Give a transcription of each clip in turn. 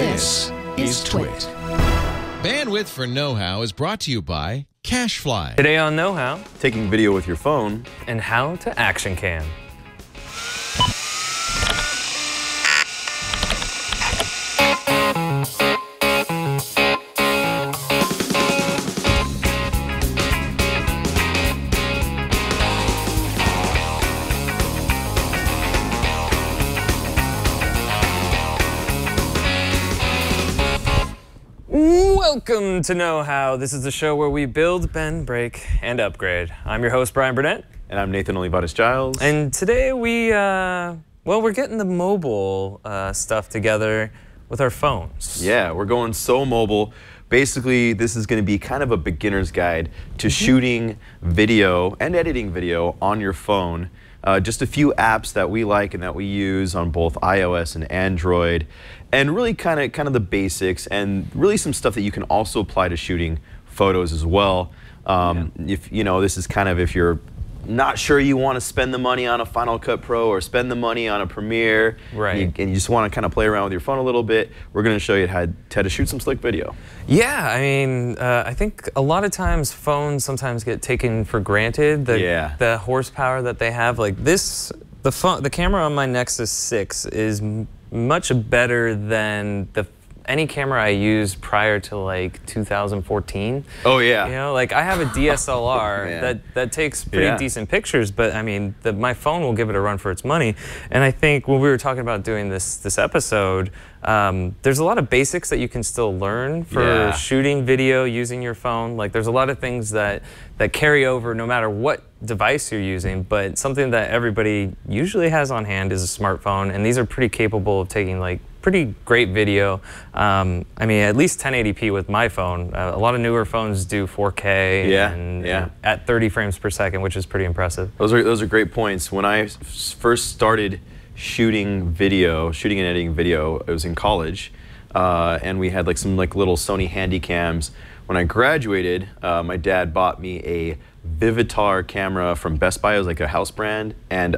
This is Twit. Bandwidth for Know-How is brought to you by CacheFly. Today on Know-How, taking video with your phone, and how to action cam. Welcome to Know-How. This is the show where we build, bend, break, and upgrade. I'm your host, Brian Burnett. And I'm Nathan Olivares-Giles. And today we're getting the mobile stuff together with our phones. Yeah, we're going so mobile. Basically, this is going to be kind of a beginner's guide to shooting video and editing video on your phone. Just a few apps that we like and that we use on both iOS and Android, and really kind of the basics, and really some stuff that you can also apply to shooting photos as well. If you know, this is kind of if you're not sure you want to spend the money on a Final Cut Pro or spend the money on a Premiere, right? And you just want to kind of play around with your phone a little bit. We're going to show you how to shoot some slick video. Yeah, I mean, I think a lot of times phones sometimes get taken for granted. The horsepower that they have, like this, the camera on my Nexus 6 is much better than any camera I used prior to like 2014. Oh yeah. You know, like I have a DSLR that takes pretty decent pictures, but I mean, my phone will give it a run for its money. And I think when we were talking about doing this episode, there's a lot of basics that you can still learn for shooting video using your phone. Like there's a lot of things that carry over no matter what device you're using, but something that everybody usually has on hand is a smartphone, and these are pretty capable of taking like pretty great video. I mean, at least 1080p with my phone. A lot of newer phones do 4K and at 30 frames per second, which is pretty impressive. Those are great points. When I first started shooting and editing video, it was in college, and we had like some little Sony Handycams. When I graduated, my dad bought me a Vivitar camera from Best Buy. It was like a house brand, and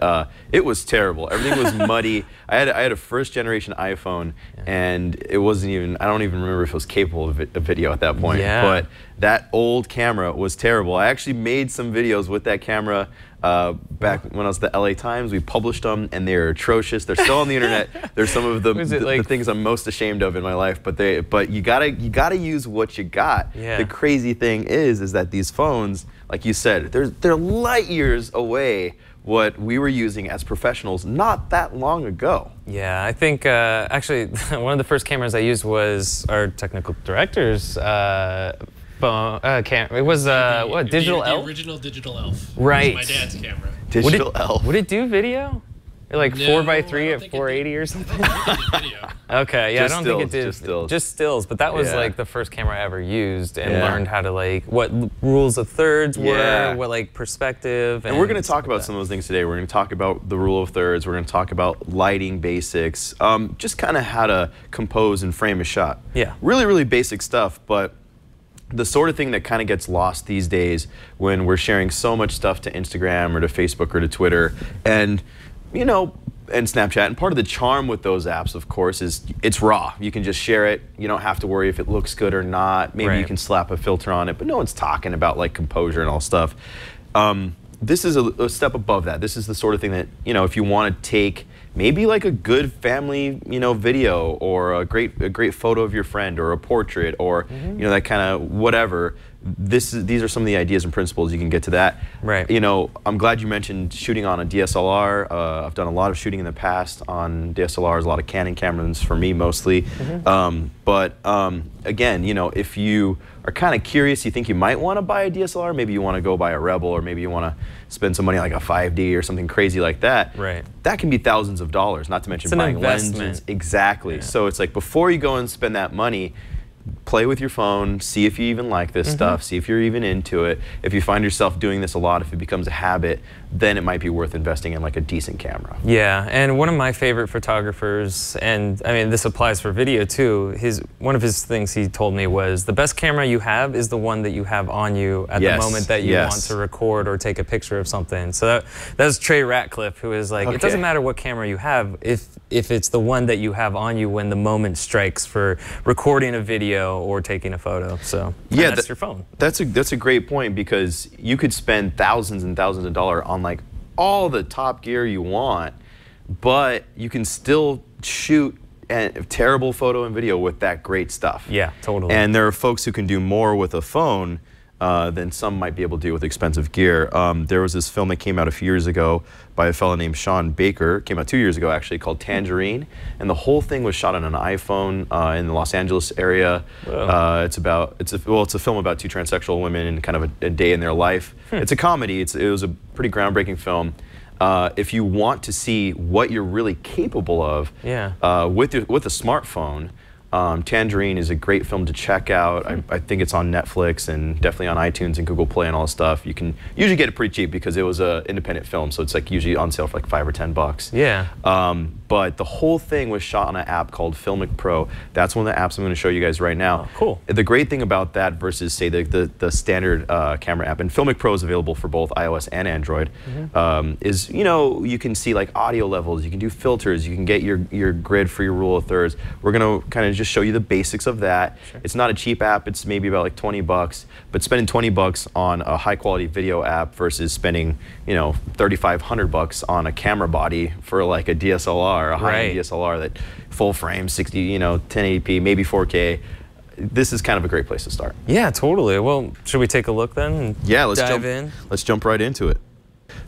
it was terrible. Everything was muddy. I had a first generation iPhone, and it wasn't even, I don't even remember if it was capable of video at that point. But that old camera was terrible. I actually made some videos with that camera back when I was at the LA Times. We published them, and they're atrocious. They're still on the internet. They're some of the things I'm most ashamed of in my life. But you gotta use what you got. The crazy thing is that these phones, like you said, they're light years away what we were using as professionals not that long ago. Yeah, I think actually one of the first cameras I used was our technical director's phone. It was what, Digital Elf? The original Digital Elf. Right. It was my dad's camera. Digital Elf. Would it do video? Like No, 4x3 at 480 or something? Video. Okay, yeah, Just I don't think it did. just stills. Just stills, but that was like the first camera I ever used, and learned how to like what rules of thirds were, what like perspective. And we're going to talk about some of those things today. We're going to talk about the rule of thirds. We're going to talk about lighting basics, just kind of how to compose and frame a shot. Yeah. Really, really basic stuff, but the sort of thing that kind of gets lost these days when we're sharing so much stuff to Instagram or to Facebook or to Twitter, and you know, and Snapchat. And part of the charm with those apps, of course, is it's raw. You can just share it. You don't have to worry if it looks good or not. Maybe you can slap a filter on it, but no one's talking about like composure and all stuff. This is a step above that. This is the sort of thing that, you know, if you want to take maybe like a good family, you know, video, or a great photo of your friend, or a portrait, or you know, that kind of whatever. These are some of the ideas and principles you can get to that. Right. You know, I'm glad you mentioned shooting on a DSLR. I've done a lot of shooting in the past on DSLRs, a lot of Canon cameras for me mostly. Again, you know, if you are kind of curious, you think you might want to buy a DSLR, maybe you want to go buy a Rebel, or maybe you want to spend some money like a 5D or something crazy like that. Right. That can be thousands of dollars, not to mention buying lenses. Exactly. Yeah. So it's like, before you go and spend that money, play with your phone, see if you even like this stuff, see if you're even into it. If you find yourself doing this a lot, if it becomes a habit, then it might be worth investing in like a decent camera. Yeah, and one of my favorite photographers, and I mean this applies for video too, one of his things he told me was the best camera you have is the one that you have on you at the moment that you want to record or take a picture of something. So that was Trey Ratcliffe, who is like, it doesn't matter what camera you have if it's the one that you have on you when the moment strikes for recording a video or taking a photo. So yeah, that's your phone. That's a great point, because you could spend thousands and thousands of dollars on like all the top gear you want, but you can still shoot a terrible photo and video with that great stuff. Yeah, totally. And there are folks who can do more with a phone than some might be able to do with expensive gear. There was this film that came out a few years ago by a fellow named Sean Baker, came out 2 years ago actually, called Tangerine, and the whole thing was shot on an iPhone in the Los Angeles area. It's a film about two transsexual women and kind of a day in their life. It's a comedy. It was a pretty groundbreaking film. If you want to see what you're really capable of with a smartphone, Tangerine is a great film to check out. I think it's on Netflix and definitely on iTunes and Google Play and all that stuff. You can usually get it pretty cheap because it was an independent film, so it's like usually on sale for like $5 or $10. Yeah. But the whole thing was shot on an app called Filmic Pro. That's one of the apps I'm going to show you guys right now. Oh, cool. The great thing about that versus say the standard camera app, and Filmic Pro is available for both iOS and Android, is you can see like audio levels, you can do filters, you can get your grid for your rule of thirds. We're going to kind of just show you the basics of that. Sure. It's not a cheap app. It's maybe about like $20, but spending $20 on a high quality video app versus spending $3,500 on a camera body for like a DSLR, a high-end DSLR that full frame, 60, 1080p, maybe 4K. This is kind of a great place to start. Yeah, totally. Well, should we take a look then? And let's jump right into it.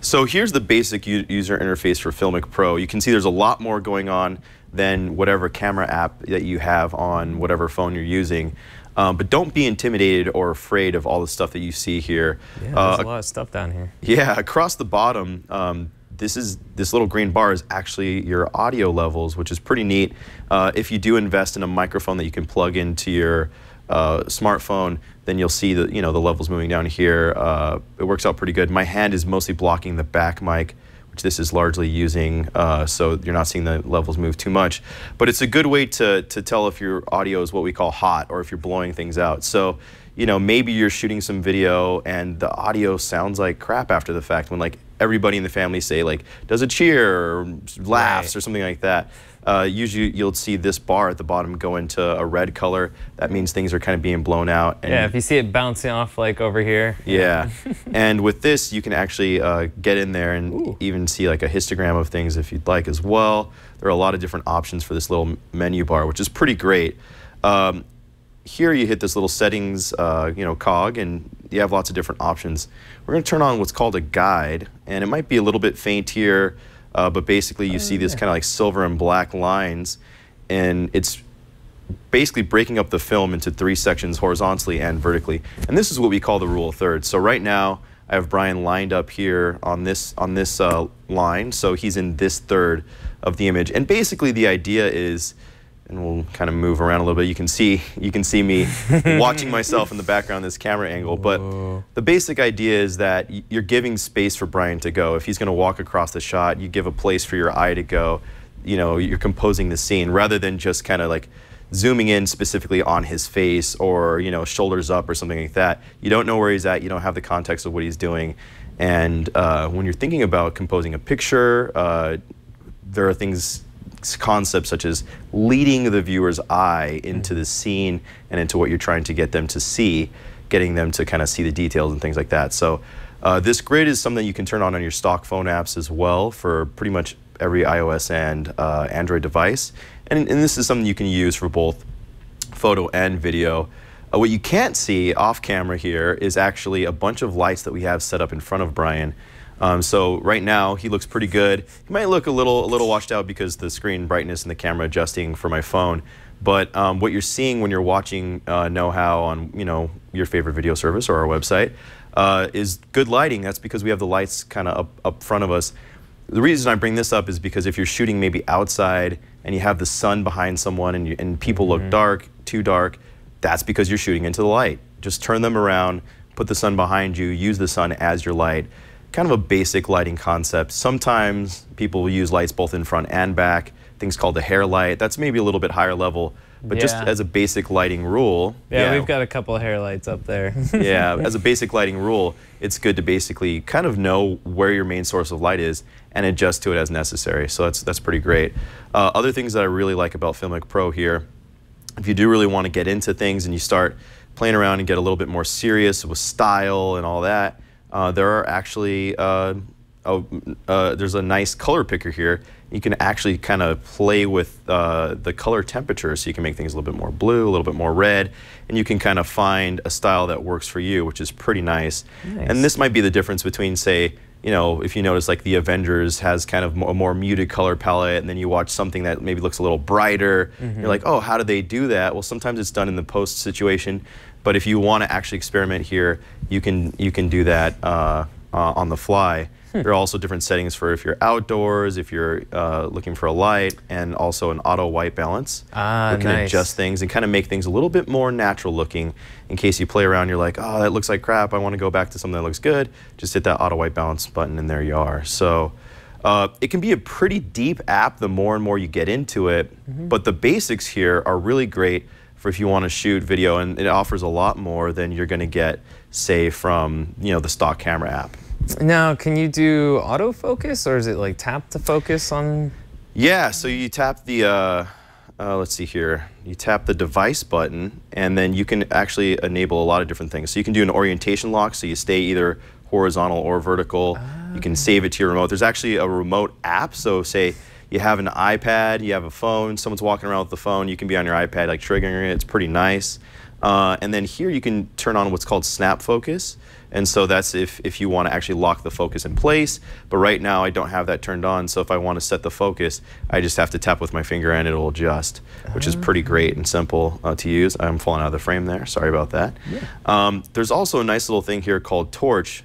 So here's the basic user interface for Filmic Pro. You can see there's a lot more going on than whatever camera app that you have on whatever phone you're using. But don't be intimidated or afraid of all the stuff that you see here. Yeah, there's a lot of stuff down here. Yeah, across the bottom, this little green bar is actually your audio levels, which is pretty neat. If you do invest in a microphone that you can plug into your smartphone, then you'll see the the levels moving down here. It works out pretty good. My hand is mostly blocking the back mic, which this is largely using, so you're not seeing the levels move too much. But it's a good way to tell if your audio is what we call hot or if you're blowing things out. So, maybe you're shooting some video and the audio sounds like crap after the fact when like everybody in the family say like, does a cheer or laughs or something like that. Usually you'll see this bar at the bottom go into a red color. That means things are kind of being blown out. And yeah, if you see it bouncing off like over here. Yeah, and with this you can actually get in there and even see like a histogram of things if you'd like as well. There are a lot of different options for this little menu bar, which is pretty great. Here you hit this little settings cog, and you have lots of different options. We're going to turn on what's called a guide, and it might be a little bit faint here. But basically you see this kind of like silver and black lines, and it's basically breaking up the film into 3 sections horizontally and vertically. And this is what we call the rule of thirds. So right now I have Brian lined up here on this line, so he's in this third of the image. And basically the idea is, and we'll kind of move around a little bit. You can see me watching myself in the background, this camera angle. But the basic idea is that you're giving space for Brian to go. If he's going to walk across the shot, you give a place for your eye to go. You're composing the scene rather than just kind of like zooming in specifically on his face or shoulders up or something like that. You don't know where he's at. You don't have the context of what he's doing. And when you're thinking about composing a picture, there are concepts such as leading the viewer's eye into the scene and into what you're trying to get them to see, getting them to kind of see the details and things like that. So this grid is something you can turn on your stock phone apps as well for pretty much every iOS and Android device. And this is something you can use for both photo and video. What you can't see off camera here is actually a bunch of lights that we have set up in front of Brian. So right now he looks pretty good. He might look a little washed out because the screen brightness and the camera adjusting for my phone. But what you're seeing when you're watching Know How on your favorite video service or our website is good lighting. That's because we have the lights kind of up front of us. The reason I bring this up is because if you're shooting maybe outside and you have the sun behind someone and people look dark, too dark, that's because you're shooting into the light. Just turn them around, put the sun behind you, use the sun as your light. Kind of a basic lighting concept. Sometimes people will use lights both in front and back, things called the hair light. That's maybe a little bit higher level, but just as a basic lighting rule. Yeah, we've got a couple of hair lights up there. Yeah, as a basic lighting rule, it's good to basically kind of know where your main source of light is and adjust to it as necessary. So that's pretty great. Other things that I really like about Filmic Pro here, if you do really want to get into things and you start playing around and get a little bit more serious with style and all that, there are actually, there's a nice color picker here. You can actually kind of play with the color temperature, so you can make things a little bit more blue, a little bit more red, and you can kind of find a style that works for you, which is pretty nice. And this might be the difference between, say, you know, if you notice like the Avengers has kind of a more muted color palette, and then you watch something that maybe looks a little brighter, you're like, oh, how did they do that? Well, sometimes it's done in the post situation, but if you want to actually experiment here, you can do that on the fly. There are also different settings for if you're outdoors, if you're looking for a light, and also an auto white balance. You can adjust things and kind of make things a little bit more natural looking. In case you play around, you're like, oh, that looks like crap, I want to go back to something that looks good. Just hit that auto white balance button and there you are. So it can be a pretty deep app the more and more you get into it, but the basics here are really great for if you want to shoot video, and it offers a lot more than you're going to get, say, from the stock camera app. Now, can you do autofocus, or is it like tap to focus on? Yeah, so you tap the, let's see here, you tap the device button, and then you can actually enable a lot of different things. So you can do an orientation lock, so you stay either horizontal or vertical. You can save it to your remote. There's actually a remote app, so say you have an iPad, you have a phone, someone's walking around with the phone, you can be on your iPad like triggering it, it's pretty nice. And then here you can turn on what's called snap focus. And so that's if you want to actually lock the focus in place. But right now I don't have that turned on, so if I want to set the focus, I just have to tap with my finger and it'll adjust, which is pretty great and simple to use. I'm falling out of the frame there, sorry about that. There's also a nice little thing here called torch,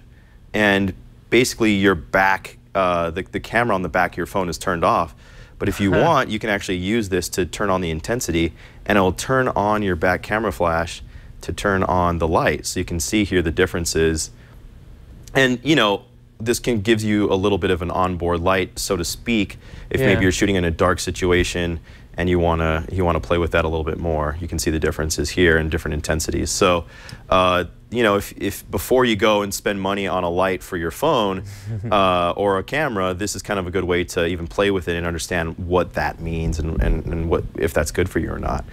and basically your back, the camera on the back of your phone is turned off. But if you want, you can actually use this to turn on the intensity, and it'll turn on your back camera flash to turn on the light. So you can see here the differences. And this gives you a little bit of an onboard light, so to speak, if maybe you're shooting in a dark situation and you wanna play with that a little bit more. You can see the differences here in different intensities. So if before you go and spend money on a light for your phone or a camera, this is kind of a good way to even play with it and understand what that means and what, if that's good for you or not.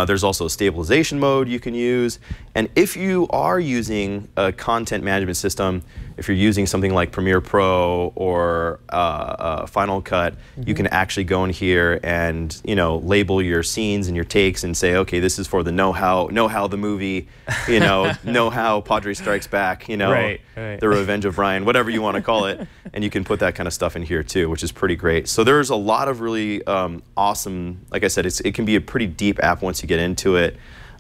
There's also a stabilization mode you can use. And if you are using a content management system, if you're using something like Premiere Pro or Final Cut, you can actually go in here and label your scenes and your takes and say, okay, this is for the know-how the movie, know-how Padre Strikes Back, The Revenge of Ryan, whatever you want to call it, and you can put that kind of stuff in here too, which is pretty great. So there's a lot of really awesome, like I said, it can be a pretty deep app once you get into it.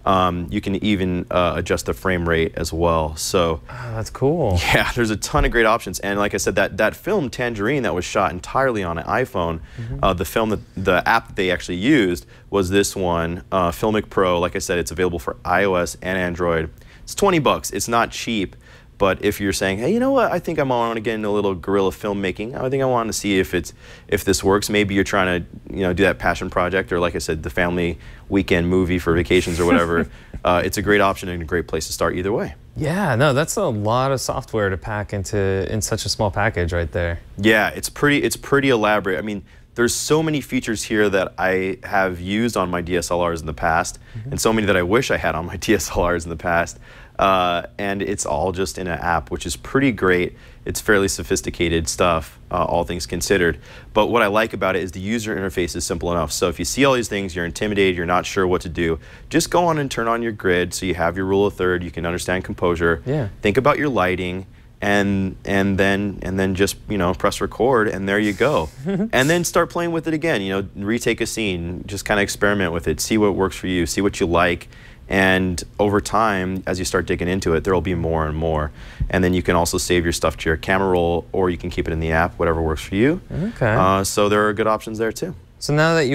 You can even adjust the frame rate as well. So that's cool. Yeah, there's a ton of great options. And like I said, that film Tangerine that was shot entirely on an iPhone, the app that they actually used was this one, Filmic Pro. Like I said, it's available for iOS and Android. It's $20. It's not cheap. But if you're saying, hey, you know what, I think I want to get into a little guerrilla filmmaking. I think I want to see if this works. Maybe you're trying to do that passion project, or like I said, the family weekend movie for vacations or whatever. It's a great option and a great place to start either way. Yeah, no, that's a lot of software to pack in such a small package right there. Yeah, it's pretty elaborate. I mean, there's so many features here that I have used on my DSLRs in the past, and so many that I wish I had on my DSLRs in the past. And it's all just in an app, which is pretty great. It's fairly sophisticated stuff, all things considered. But what I like about it is the user interface is simple enough. So if you see all these things, you're intimidated, you're not sure what to do, just go on and turn on your grid so you have your rule of third, you can understand composure, think about your lighting, and then just press record, and there you go. And then start playing with it again, retake a scene, just kind of experiment with it, see what works for you, see what you like. And over time, as you start digging into it, there will be more and more. And then you can also save your stuff to your camera roll, or you can keep it in the app, whatever works for you. Okay. So there are good options there too. So now that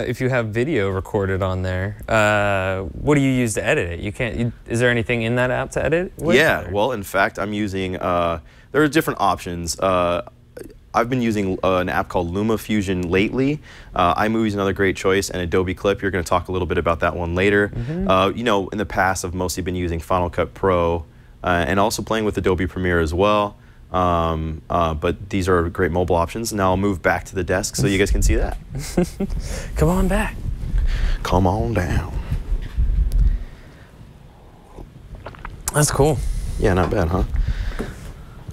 if you have video recorded on there, what do you use to edit it? You can't. Is there anything in that app to edit with? Yeah. Well, in fact, I'm using. There are different options. I've been using an app called LumaFusion lately. iMovie is another great choice, and Adobe Clip. You're going to talk a little bit about that one later. You know, in the past, I've mostly been using Final Cut Pro and also playing with Adobe Premiere as well. But these are great mobile options. Now I'll move back to the desk so you guys can see that. Come on back. Come on down. That's cool. Yeah, not bad, huh?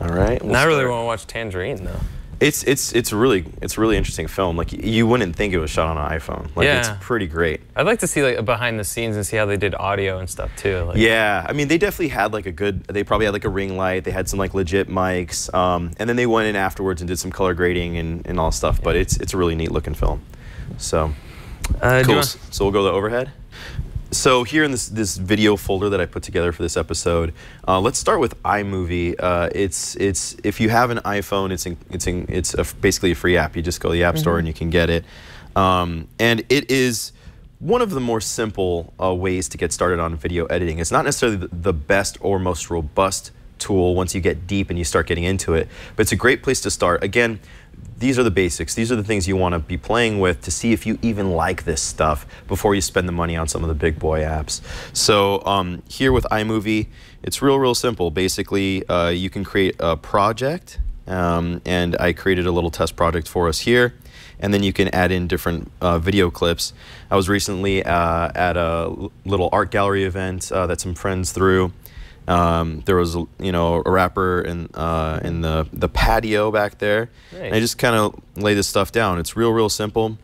All right. I really want to watch Tangerine though. It's a really interesting film. Like you wouldn't think it was shot on an iPhone. Like it's pretty great. I'd like to see like behind the scenes and see how they did audio and stuff too. Like, yeah, I mean they definitely had like they probably had like a ring light. They had some like legit mics, and then they went in afterwards and did some color grading and all stuff. But it's a really neat looking film. So cool. So we'll go to the overhead. So here in this video folder that I put together for this episode, let's start with iMovie. It's if you have an iPhone, it's basically a free app. You just go to the App Store and you can get it. And it is one of the more simple ways to get started on video editing. It's not necessarily the best or most robust tool once you get deep and you start getting into it, but it's a great place to start. Again, these are the basics. These are the things you want to be playing with to see if you even like this stuff before you spend the money on some of the big boy apps. So here with iMovie, it's real simple. Basically, you can create a project, and I created a little test project for us here, and then you can add in different video clips. I was recently at a little art gallery event that some friends threw. There was a rapper in the patio back there. Nice. And I just kind of lay this stuff down. It's real simple.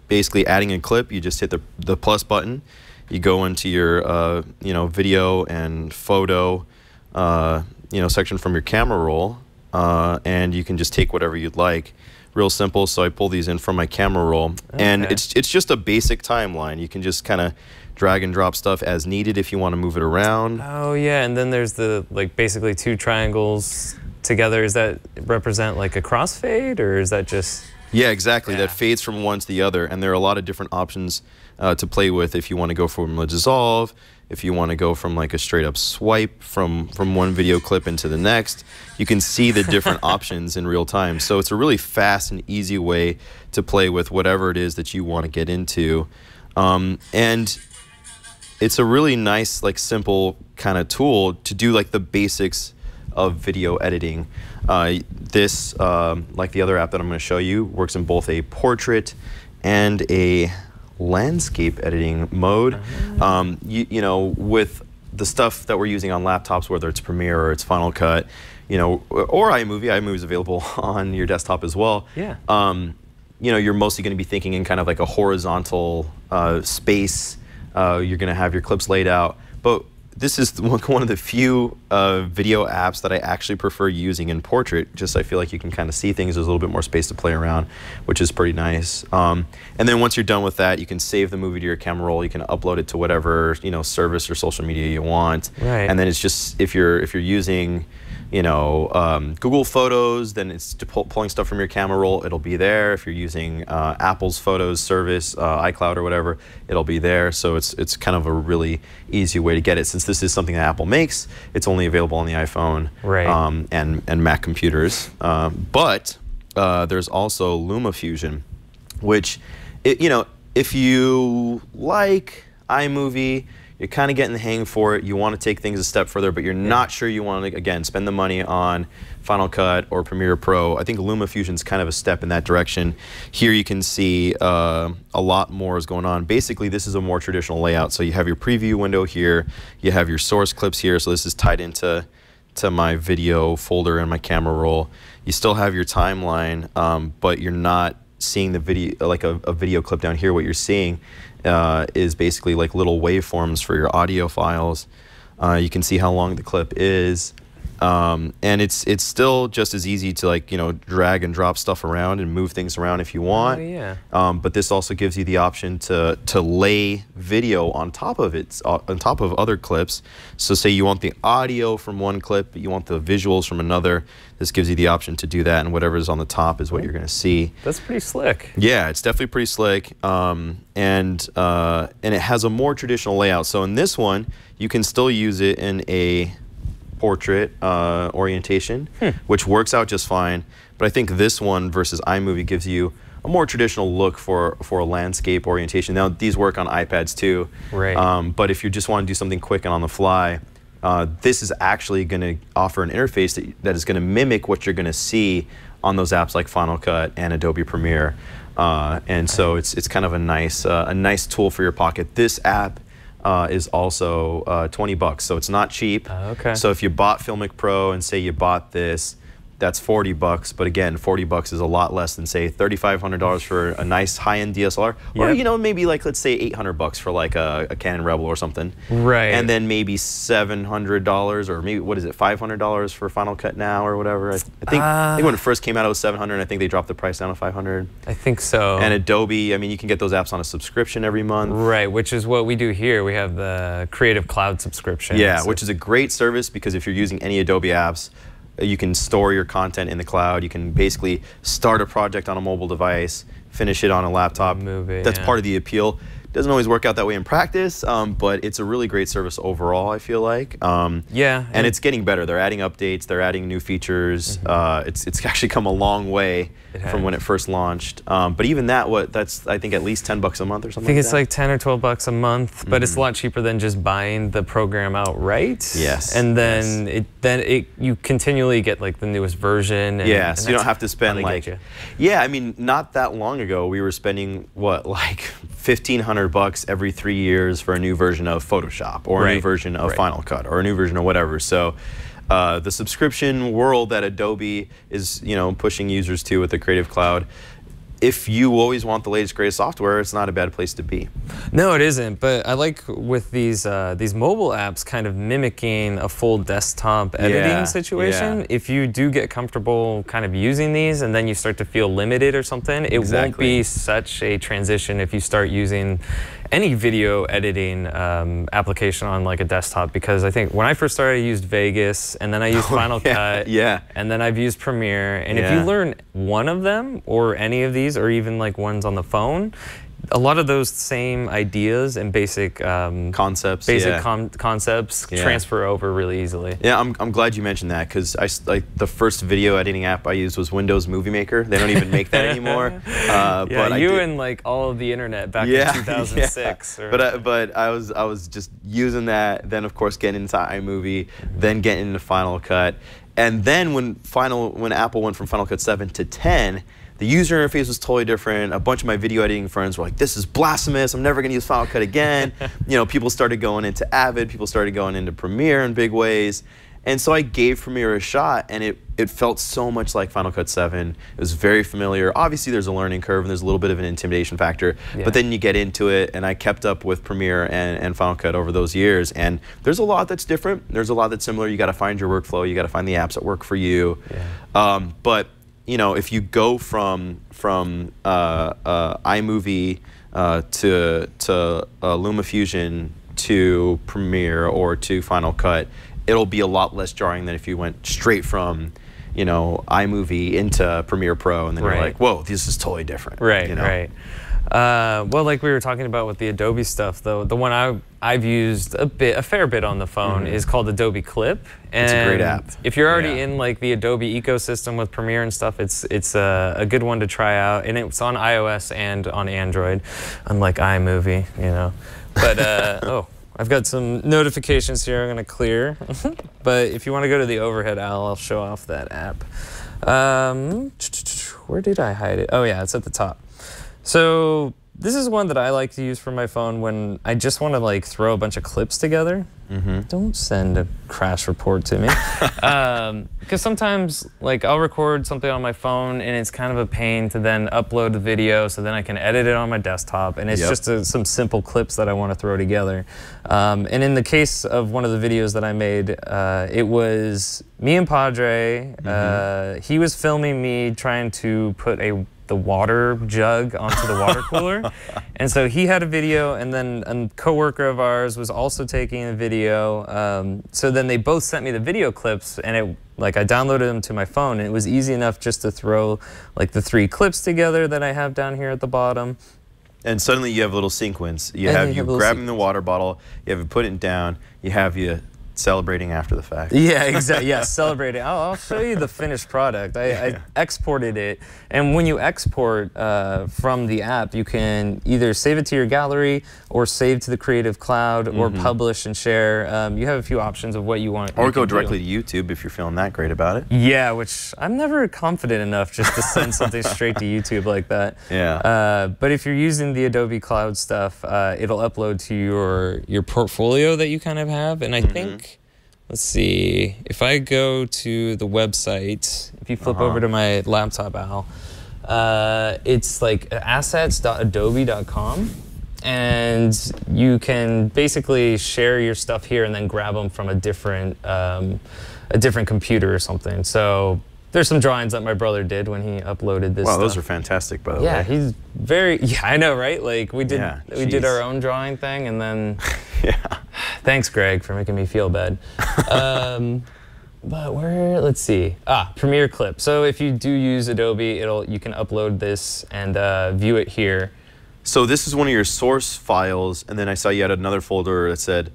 Basically adding a clip, you just hit the plus button. You go into your video and photo section from your camera roll, and you can just take whatever you'd like. Real simple. So I pull these in from my camera roll, and it's just a basic timeline. You can just kind of drag and drop stuff as needed if you want to move it around. Oh yeah, and then there's the basically two triangles together. Does that represent like a crossfade, or is that just? Yeah, exactly. That fades from one to the other, and there are a lot of different options to play with if you want to go from a dissolve, if you want to go from like a straight up swipe from one video clip into the next. You can see the different options in real time. So it's a really fast and easy way to play with whatever it is that you want to get into. And it's a really nice, like simple kind of tool to do like the basics of video editing. This, like the other app that I'm going to show you, works in both a portrait and a landscape editing mode. With the stuff that we're using on laptops, whether it's Premiere or it's Final Cut, or iMovie. iMovie is available on your desktop as well. Yeah. You're mostly going to be thinking in kind of like a horizontal space. You're going to have your clips laid out, but this is one of the few video apps that I actually prefer using in portrait. Just I feel like you can kind of see things. There's a little bit more space to play around, which is pretty nice. And then once you're done with that, you can save the movie to your camera roll. You can upload it to whatever service or social media you want. Right. And then it's just if you're using Google Photos, then it's pulling stuff from your camera roll, it'll be there. If you're using Apple's Photos service, iCloud or whatever, it'll be there. So it's kind of a really easy way to get it. Since this is something that Apple makes, it's only available on the iPhone, right. And Mac computers. But there's also LumaFusion, which, if you like iMovie, you're kind of getting the hang for it. You want to take things a step further, but you're not sure you want to, again, spend the money on Final Cut or Premiere Pro. I think LumaFusion is kind of a step in that direction. Here you can see a lot more is going on. Basically, this is a more traditional layout. So you have your preview window here. You have your source clips here. So this is tied into my video folder and my camera roll. You still have your timeline, but you're not seeing the video, like a video clip down here. What you're seeing is basically like little waveforms for your audio files. You can see how long the clip is. And it's still just as easy to, like, you know, drag and drop stuff around and move things around if you want. Oh, yeah. But this also gives you the option to lay video on top of it, on top of other clips. So say you want the audio from one clip, but you want the visuals from another. This gives you the option to do that, and whatever's on the top is what you're going to see. That's pretty slick. Yeah, it's definitely pretty slick, and it has a more traditional layout. So in this one, you can still use it in a portrait orientation, which works out just fine. But I think this one versus iMovie gives you a more traditional look for a landscape orientation. Now, these work on iPads too. Right. But if you just want to do something quick and on the fly, this is actually going to offer an interface that is going to mimic what you're going to see on those apps like Final Cut and Adobe Premiere. And so it's kind of a nice tool for your pocket. This app is also $20, so it's not cheap. Okay. So if you bought Filmic Pro and say you bought this, that's $40. But again, $40 is a lot less than, say, $3,500 for a nice high-end DSLR, or you know, maybe like, let's say $800 for like a Canon Rebel or something. Right. And then maybe $700, or maybe, what is it, $500 for Final Cut now or whatever. I think when it first came out, it was $700. And I think they dropped the price down to $500. I think so. And Adobe, I mean, you can get those apps on a subscription every month. Right, which is what we do here. We have the Creative Cloud subscription. Yeah, so, which is a great service, because if you're using any Adobe apps, you can store your content in the cloud. You can basically start a project on a mobile device, finish it on a laptop. That's part of the appeal. Doesn't always work out that way in practice, but it's a really great service overall, I feel like. Yeah. And it's getting better. They're adding updates. They're adding new features. It's actually come a long way from when it first launched. But even that, that's, I think, at least $10 a month or something. I think it's like 10 or 12 bucks a month, but it's a lot cheaper than just buying the program outright. Yes. And then you continually get like the newest version. And, so you don't have to spend like, I mean, not that long ago we were spending what, like $1,500 every 3 years for a new version of Photoshop, or a new version of Final Cut, or a new version of whatever. So the subscription world that Adobe is, you know, pushing users to with the Creative Cloud, if you always want the latest, greatest software, it's not a bad place to be. No, it isn't. But I like with these mobile apps kind of mimicking a full desktop editing situation. If you do get comfortable kind of using these, and then you start to feel limited or something, it won't be such a transition if you start using any video editing application on like a desktop. Because I think when I first started, I used Vegas, and then I used Final Cut, and then I've used Premiere. And if you learn one of them, or any of these, or even like ones on the phone, a lot of those same ideas and basic concepts, transfer over really easily. Yeah, I'm glad you mentioned that, because the first video editing app I used was Windows Movie Maker. They don't even make that anymore. But you and like all of the internet back in 2006. But I was just using that. Then of course getting into iMovie, then getting into Final Cut, and then when Apple went from Final Cut 7 to 10. The user interface was totally different. A bunch of my video editing friends were like, "This is blasphemous. I'm never going to use Final Cut again." You know, people started going into Avid. People started going into Premiere in big ways. And so I gave Premiere a shot, and it felt so much like Final Cut 7. It was very familiar. Obviously, there's a learning curve, and there's a little bit of an intimidation factor. But then you get into it, and I kept up with Premiere and Final Cut over those years. And there's a lot that's different. There's a lot that's similar. You got to find your workflow. You got to find the apps that work for you. But you know, if you go from iMovie to LumaFusion to Premiere or to Final Cut, it'll be a lot less jarring than if you went straight from, you know, iMovie into Premiere Pro, and then you're like, whoa, this is totally different. You know? Well, like we were talking about with the Adobe stuff, though, the one I've used a fair bit on the phone is called Adobe Clip. And it's a great app. If you're already in like the Adobe ecosystem with Premiere and stuff, it's a good one to try out, and it's on iOS and on Android, unlike iMovie, you know. But oh, I've got some notifications here I'm gonna clear. But if you want to go to the overhead, I'll show off that app. Where did I hide it? Oh yeah, it's at the top. So This is one that I like to use for my phone when I just want to like throw a bunch of clips together. Don't send a crash report to me. Because sometimes like I'll record something on my phone and it's kind of a pain to then upload the video so then I can edit it on my desktop, and it's just some simple clips that I want to throw together. And in the case of one of the videos that I made, it was me and Padre. He was filming me trying to put the water jug onto the water cooler. And so he had a video, and then a coworker of ours was also taking a video. So then they both sent me the video clips, and I downloaded them to my phone, and it was easy enough just to throw like the 3 clips together that I have down here at the bottom. And suddenly you have a little sequence. You have you grabbing the water bottle, you have you putting it down, you have you celebrating after the fact. Yeah, exactly. Yeah, celebrating. I'll show you the finished product. I exported it, and when you export from the app, you can either save it to your gallery or save to the Creative Cloud or publish and share. You have a few options of what you want. Or go directly to YouTube if you're feeling that great about it. Yeah, which I'm never confident enough just to send something straight to YouTube like that. Yeah. But if you're using the Adobe Cloud stuff, it'll upload to your portfolio that you kind of have, and I think. Let's see, if I go to the website, if you flip over to my laptop, Al, it's like assets.adobe.com, and you can basically share your stuff here and then grab them from a different computer or something. So there's some drawings that my brother did when he uploaded this stuff. Those are fantastic, by the way. Yeah, he's very, I know, right? Like we did our own drawing thing, and then thanks, Greg, for making me feel bad. But let's see. Premiere Clip. So if you do use Adobe, you can upload this and view it here. So this is one of your source files, and then I saw you had another folder that said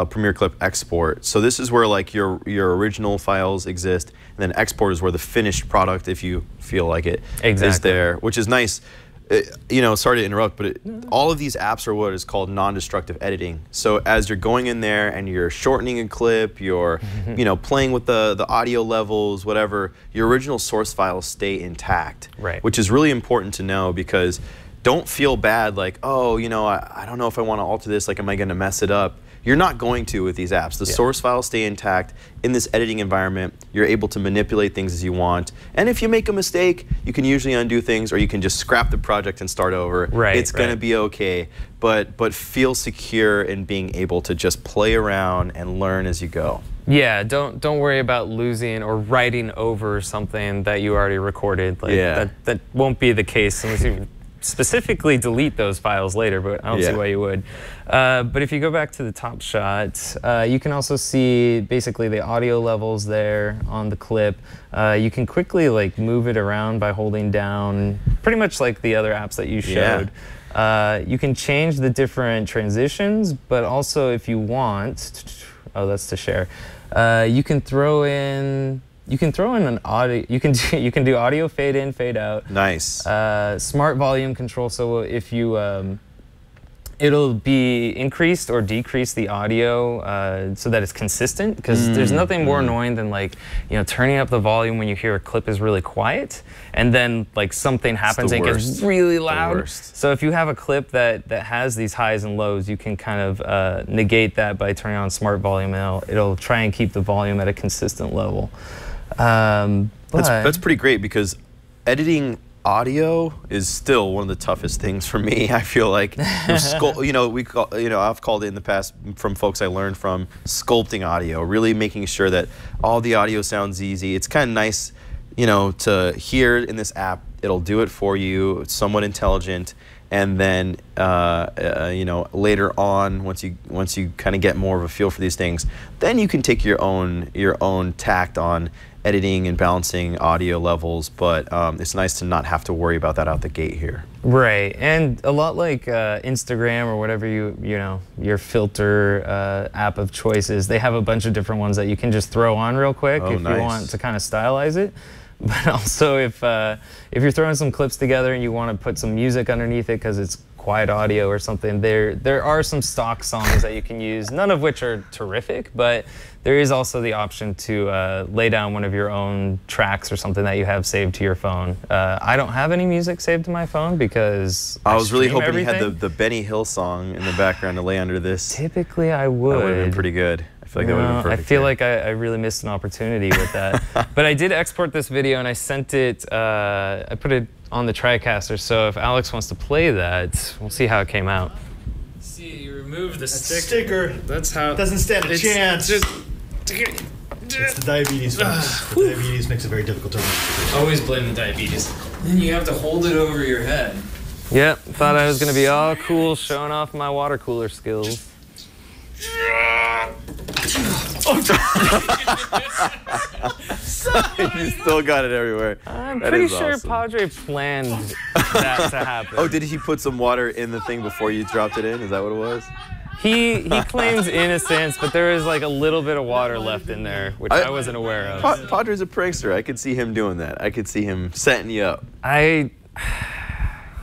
Premiere Clip Export. So this is where like your original files exist, and then export is where the finished product, if you feel like it, is there, which is nice. You know, sorry to interrupt, but all of these apps are what is called non-destructive editing. So as you're going in there and you're shortening a clip, you're playing with the audio levels, whatever, your original source files stay intact, which is really important to know, because don't feel bad like, oh, I don't know if I want to alter this, like am I going to mess it up? You're not going to with these apps. The source files stay intact. In this editing environment, you're able to manipulate things as you want. And if you make a mistake, you can usually undo things, or you can just scrap the project and start over. It's going to be okay. But feel secure in being able to just play around and learn as you go. Yeah, don't worry about losing or writing over something that you already recorded. Like that won't be the case unless you specifically delete those files later, but I don't see why you would. But if you go back to the top shot, you can also see basically the audio levels there on the clip. You can quickly like move it around by holding down, pretty much like the other apps that you showed. You can change the different transitions, but also if you want, that's to share. You can throw in an audio. You can do audio fade in, fade out. Nice. Smart volume control. So if you, it'll be increased or decrease the audio so that it's consistent. Because there's nothing more annoying than like turning up the volume when you hear a clip is really quiet, and then like something happens and it gets really loud. So if you have a clip that has these highs and lows, you can kind of negate that by turning on smart volume, and it'll try and keep the volume at a consistent level. That's pretty great, because editing audio is still one of the toughest things for me. I feel like I've called it in the past from folks I learned from, sculpting audio, really making sure that all the audio sounds easy. It's kind of nice, to hear in this app. It'll do it for you. It's somewhat intelligent. And then, later on, once you kind of get more of a feel for these things, then you can take your own tact on editing and balancing audio levels. But it's nice to not have to worry about that out the gate here. Right, and a lot like Instagram or whatever your filter app of choice is, they have a bunch of different ones that you can just throw on real quick if you want to kind of stylize it. But also if you're throwing some clips together and you want to put some music underneath it because it's quiet audio or something, there are some stock songs that you can use, none of which are terrific, but there is also the option to lay down one of your own tracks or something that you have saved to your phone. I don't have any music saved to my phone because I was really hoping everything. you had the Benny Hill song in the background to lay under this. Typically I would. That would have been pretty good. I feel like that would have been perfect. I feel like I really missed an opportunity with that. But I did export this video and I sent it, I put it on the TriCaster, so if Alex wants to play that, we'll see how it came out. See, you remove the sticker. That's how It doesn't stand a chance. Just, It's the diabetes mix. The diabetes makes it very difficult to remove. always blame the diabetes. Then you have to hold it over your head. Yep, thought I was gonna be all cool showing off my water cooler skills. You still got it everywhere. I'm That pretty is sure awesome. Padre planned that to happen. Oh, did he put some water in the thing before you dropped it in? Is that what it was? He claims innocence, but there is like a little bit of water left in there, which I wasn't aware of. Padre's a prankster. I could see him doing that. I could see him setting you up.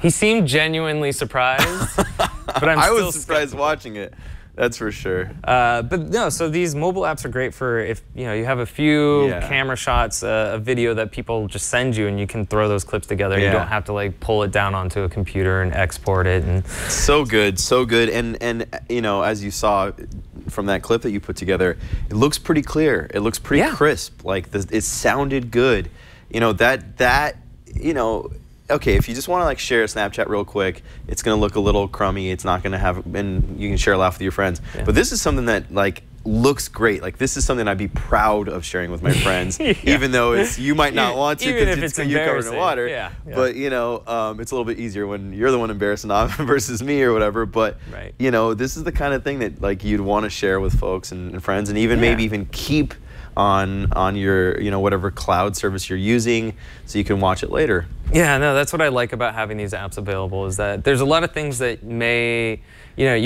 He seemed genuinely surprised, but I still was surprised watching it. That's for sure. But no, so these mobile apps are great for if you have a few camera shots, a video that people just send you, and you can throw those clips together. You don't have to like pull it down onto a computer and export it. And so good, so good. And as you saw from that clip that you put together, it looks pretty clear. It looks pretty crisp. Like it sounded good. Okay, if you just want to like share a Snapchat real quick, it's gonna look a little crummy. It's not gonna have, and you can share a laugh with your friends. Yeah. But this is something that like looks great. Like this is something I'd be proud of sharing with my friends, even though you might not want to because it's you covered in water. But it's a little bit easier when you're the one embarrassed, not versus me or whatever. But this is the kind of thing that like you'd want to share with folks and friends, and even maybe even keep on your whatever cloud service you're using so you can watch it later. Yeah, no, that's what I like about having these apps available is that there's a lot of things that you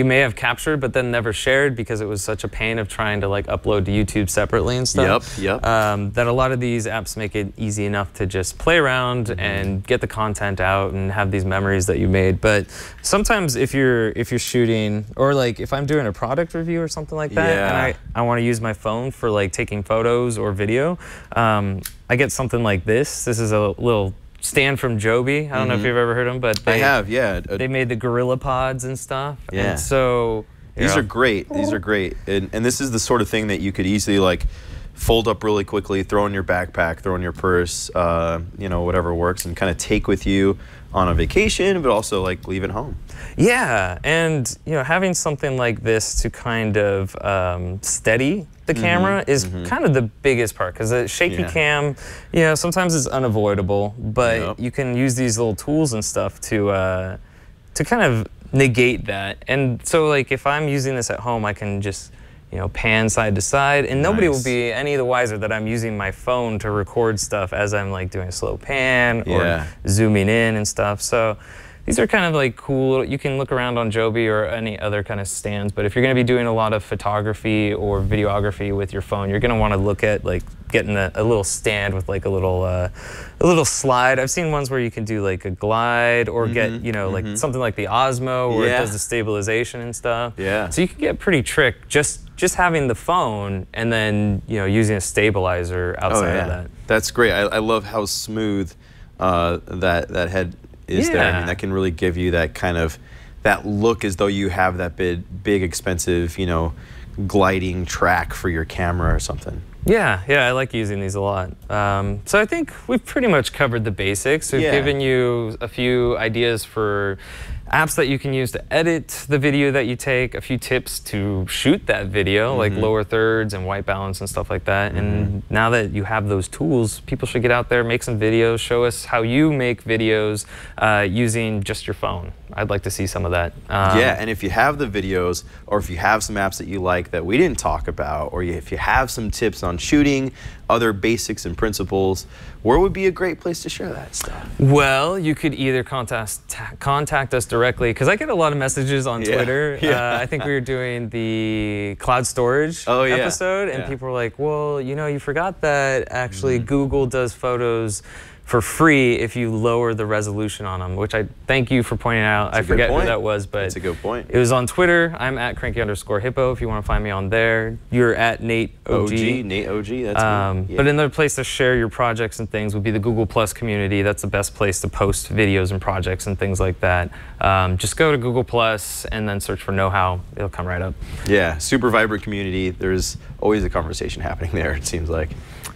may have captured but then never shared because it was such a pain of trying to like upload to YouTube separately and stuff. Yep. That a lot of these apps make it easy enough to just play around and get the content out and have these memories that you made. But sometimes if you're shooting, or like if I'm doing a product review or something like that, and I want to use my phone for like taking photos or video, I get something like this. This is a little stand from Joby. I don't know if you've ever heard of them, but I have, They made the Gorilla Pods and stuff. Yeah. And so these are great. These are great. And this is the sort of thing that you could easily like fold up really quickly, throw in your backpack, throw in your purse, whatever works, and kind of take with you on a vacation, but also like leave it home. Yeah, and having something like this to kind of steady the camera is kind of the biggest part, because a shaky cam, sometimes it's unavoidable, but you can use these little tools and stuff to kind of negate that. And so like if I'm using this at home, I can just pan side to side, and nobody will be any the wiser that I'm using my phone to record stuff as I'm like doing a slow pan or zooming in and stuff. So these are kind of like cool. You can look around on Joby or any other kind of stands, but if you're going to be doing a lot of photography or videography with your phone, you're going to want to look at like getting a little stand with like a little slide. I've seen ones where you can do like a glide or get like something like the Osmo where it does the stabilization and stuff. Yeah. So you can get pretty tricked just having the phone and then using a stabilizer outside of that. That's great. I love how smooth that head is there. I mean, that can really give you that kind of that look as though you have that big expensive gliding track for your camera or something. Yeah, I like using these a lot. So I think we've pretty much covered the basics. We've given you a few ideas for apps that you can use to edit the video that you take, a few tips to shoot that video, like lower thirds and white balance and stuff like that. And now that you have those tools, people should get out there, make some videos, show us how you make videos using just your phone. I'd like to see some of that. And if you have the videos, or if you have some apps that you like that we didn't talk about, or if you have some tips on shooting, other basics and principles, where would be a great place to share that stuff? Well, you could either contact us directly, because I get a lot of messages on Twitter. I think we were doing the cloud storage episode, and people were like, well, you forgot that actually Google does photos for free if you lower the resolution on them, which I thank you for pointing out. I forget who that was, but it's a good point. It was on Twitter. I'm at cranky_hippo if you want to find me on there. You're at Nate OG. Nate OG, that's me. Yeah. But another place to share your projects and things would be the Google Plus community. That's the best place to post videos and projects and things like that. Just go to Google Plus and then search for Know How. It'll come right up. Yeah, super vibrant community. There's always a conversation happening there, it seems like.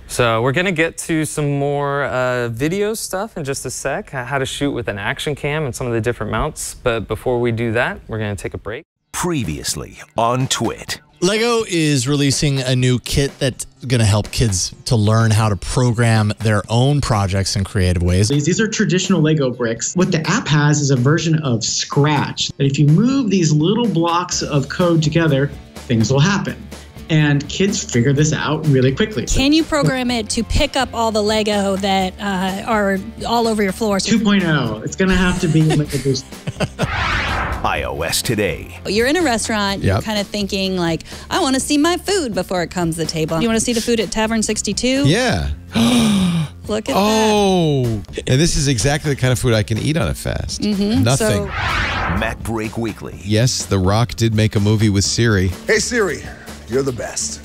So we're going to get to some more video stuff in just a sec, how to shoot with an action cam and some of the different mounts. But before we do that, we're going to take a break. Previously on Twit. Lego is releasing a new kit that's going to help kids to learn how to program their own projects in creative ways. These are traditional Lego bricks. What the app has is a version of Scratch, that if you move these little blocks of code together, things will happen. And kids figure this out really quickly. Can you program it to pick up all the Lego that are all over your floor? 2.0. It's going to have to be like a boost. iOS Today. You're in a restaurant, you're kind of thinking like, I want to see my food before it comes to the table. You want to see the food at Tavern 62? Yeah. Look at that. Oh, and this is exactly the kind of food I can eat on a fast. Nothing. So, Mac Break Weekly. Yes, The Rock did make a movie with Siri. Hey Siri, you're the best.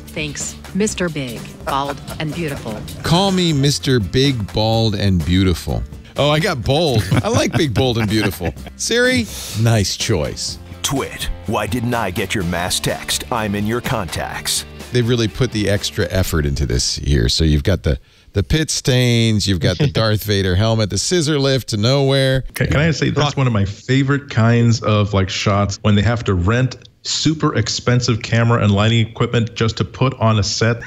Thanks, Mr. Big, Bald, and Beautiful. Call me Mr. Big, Bald, and Beautiful. Oh, I got bold. I like big, bold, and beautiful. Siri, nice choice. Twit. Why didn't I get your mass text? I'm in your contacts. They really put the extra effort into this here. So you've got the pit stains, you've got the Darth Vader helmet, the scissor lift to nowhere. Can I say that's one of my favorite kinds of like shots when they have to rent super expensive camera and lighting equipment just to put on a set.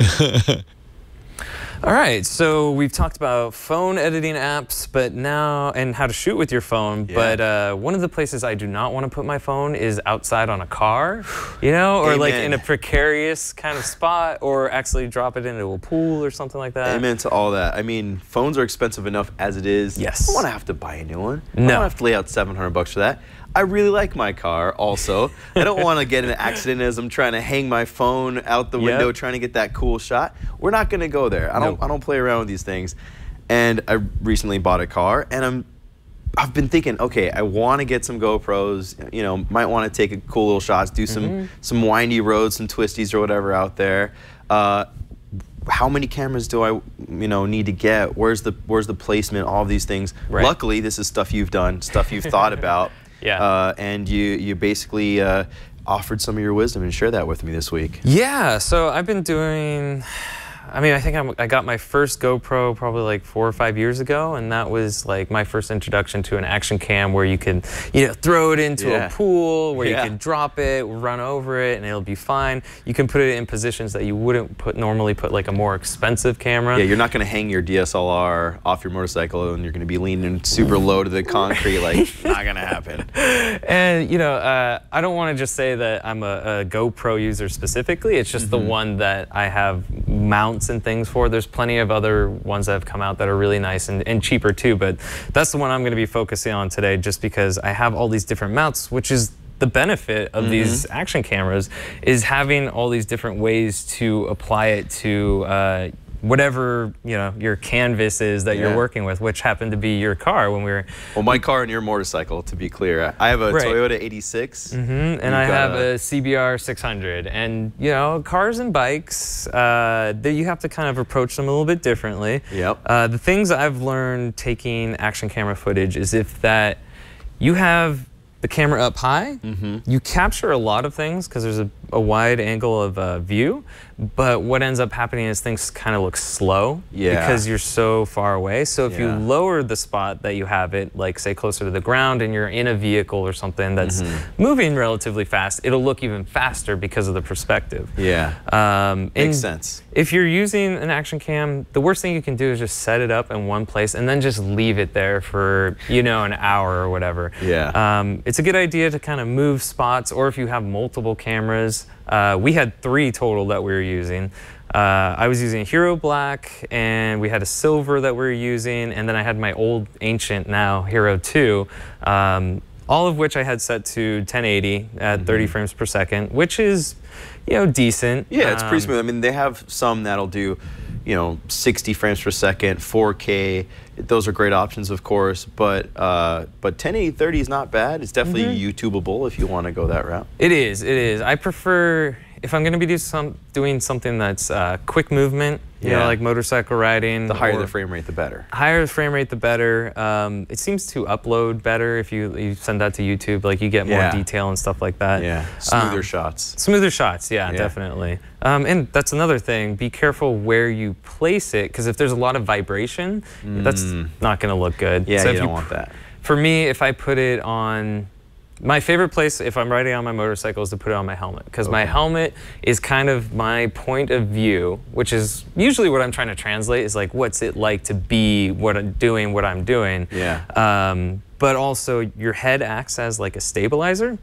All right, so we've talked about phone editing apps, but now, and how to shoot with your phone, but one of the places I do not want to put my phone is outside on a car, you know, or like in a precarious kind of spot, or actually drop it into a pool or something like that. Amen to all that. I mean, phones are expensive enough as it is. Yes. I don't want to have to buy a new one. No. I don't have to lay out $700 for that. I really like my car also. I don't want to get in an accident as I'm trying to hang my phone out the window trying to get that cool shot. We're not going to go there. I don't play around with these things. And I recently bought a car, and I've been thinking, okay, I want to get some GoPros, you know, might want to take a cool little shots, do some windy roads, some twisties or whatever out there. How many cameras do I, need to get? Where's the placement? All of these things. Right. Luckily, this is stuff you've done, stuff you've thought about. And you basically offered some of your wisdom and shared that with me this week. Yeah, so I've been doing, I think I got my first GoPro probably like 4 or 5 years ago, and that was like my first introduction to an action cam where you can, throw it into a pool, where you can drop it, run over it, and it'll be fine. You can put it in positions that you wouldn't normally put like a more expensive camera. Yeah, you're not going to hang your DSLR off your motorcycle and you're going to be leaning super low to the concrete, like, not going to happen. And, I don't want to just say that I'm a GoPro user specifically. It's just the one that I have mounts and things for. There's plenty of other ones that have come out that are really nice and cheaper too, but that's the one I'm going to be focusing on today just because I have all these different mounts, which is the benefit of these action cameras, is having all these different ways to apply it to whatever your canvas is that you're working with, which happened to be your car when we were. Well, my car and your motorcycle, to be clear. I have a Toyota 86. And I have a CBR 600. And cars and bikes, you have to kind of approach them a little bit differently. Yep. The things I've learned taking action camera footage is if that you have the camera up high, you capture a lot of things because there's a wide angle of view, but what ends up happening is things kind of look slow because you're so far away. So if you lower the spot that you have it, like say closer to the ground and you're in a vehicle or something that's moving relatively fast, it'll look even faster because of the perspective. Yeah, makes sense. If you're using an action cam, the worst thing you can do is just set it up in one place and then just leave it there for, an hour or whatever. Yeah. It's a good idea to kind of move spots, or if you have multiple cameras. We had 3 total that we were using. I was using a Hero Black, and we had a silver that we were using, and then I had my old ancient now Hero 2, all of which I had set to 1080 at 30 frames per second, which is, decent. Yeah, it's pretty smooth. I mean, they have some that'll do, you know, 60 frames per second, 4K. Those are great options, of course, but 1080/30 is not bad. It's definitely YouTubeable if you want to go that route. It is. It is. I prefer, if I'm going to be doing something that's quick movement, you know, like motorcycle riding. The higher the frame rate, the better. Higher the frame rate, the better. It seems to upload better if you send that to YouTube. Like, you get more detail and stuff like that. Yeah, smoother shots. Smoother shots, yeah, definitely. And that's another thing. Be careful where you place it, because if there's a lot of vibration, that's not going to look good. Yeah, so you don't want that. For me, if I put it on... My favorite place, if I'm riding on my motorcycle, is to put it on my helmet, because my helmet is kind of my point of view, which is usually what I'm trying to translate, is like, what's it like to be what I'm doing. Yeah. But also, your head acts as like a stabilizer.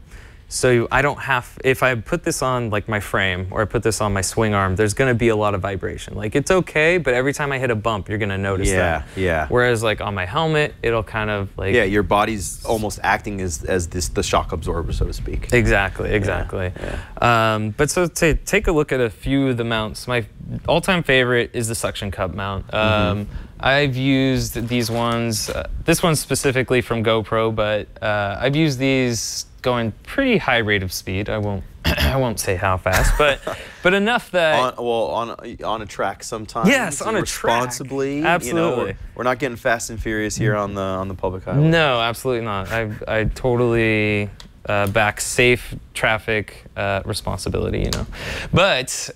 So I don't have, if I put this on like my frame, or I put this on my swing arm, there's gonna be a lot of vibration. Like, it's okay, but every time I hit a bump, you're gonna notice that. Yeah. Whereas like on my helmet, it'll kind of like... Yeah, your body's almost acting as the shock absorber, so to speak. Exactly. But so to take a look at a few of the mounts, my all-time favorite is the suction cup mount. I've used these ones, this one's specifically from GoPro, but I've used these going pretty high rate of speed. I won't say how fast, but enough that on a track sometimes. Yes, on a track. Responsibly. Absolutely. You know, we're not getting fast and furious here on the public highway. No, absolutely not. I totally back safe traffic responsibility, you know. But